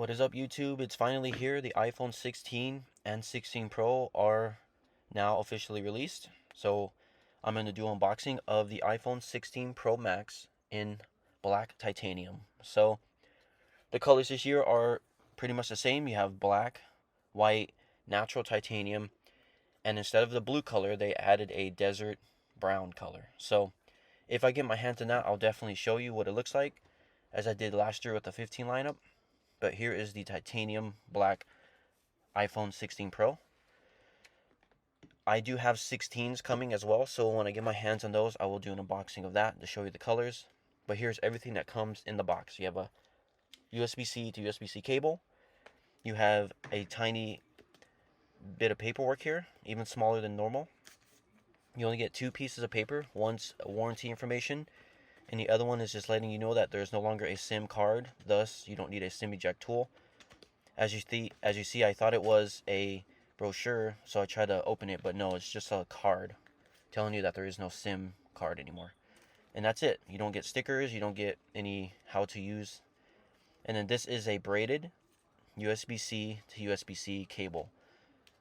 What is up, YouTube? It's finally here. The iPhone 16 and 16 Pro are now officially released. So I'm going to do unboxing of the iPhone 16 Pro Max in black titanium. So the colors this year are pretty much the same. You have black, white, natural titanium, and instead of the blue color, they added a desert brown color. So if I get my hands on that, I'll definitely show you what it looks like, as I did last year with the 15 lineup. But here is the titanium black iPhone 16 Pro. I do have 16s coming as well, so when I get my hands on those, I will do an unboxing of that to show you the colors. But here's everything that comes in the box. You have a USB-C to USB-C cable. You have a tiny bit of paperwork here, even smaller than normal. You only get two pieces of paper. One's warranty information, and the other one is just letting you know that there's no longer a SIM card, thus you don't need a SIM eject tool. As you see, I thought it was a brochure, so I tried to open it, but no, it's just a card telling you that there is no SIM card anymore. And that's it. You don't get stickers, you don't get any how to use. And then this is a braided USB-C to USB-C cable.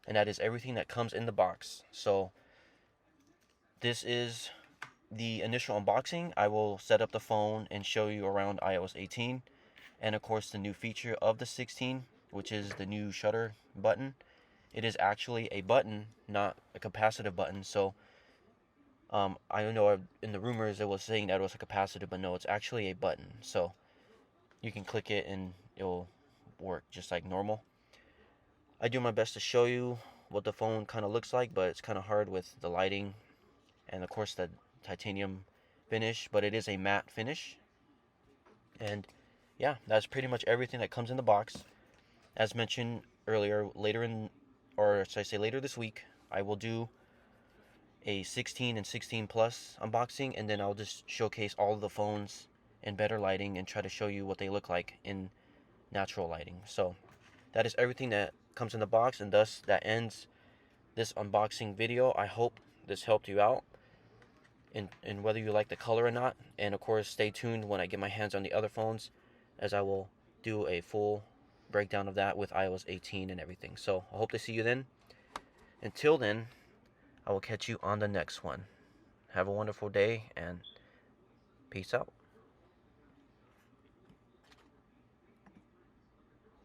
And that is everything that comes in the box. So this is the initial unboxing. I will set up the phone and show you around iOS 18. And of course the new feature of the 16, which is the new shutter button. It is actually a button, not a capacitive button. So I know in the rumors it was saying that it was a capacitive, but no, it's actually a button. So you can click it and it will work just like normal. I do my best to show you what the phone kind of looks like, but it's kind of hard with the lighting and of course the titanium finish, but it is a matte finish. And yeah, that's pretty much everything that comes in the box. As mentioned earlier, later this week, I will do a 16 and 16 Plus unboxing, and then I'll just showcase all of the phones in better lighting and try to show you what they look like in natural lighting. So that is everything that comes in the box, and thus that ends this unboxing video. I hope this helped you out in whether you like the color or not. And of course, stay tuned when I get my hands on the other phones, as I will do a full breakdown of that with iOS 18 and everything. So I hope to see you then. Until then, I will catch you on the next one. Have a wonderful day and peace out.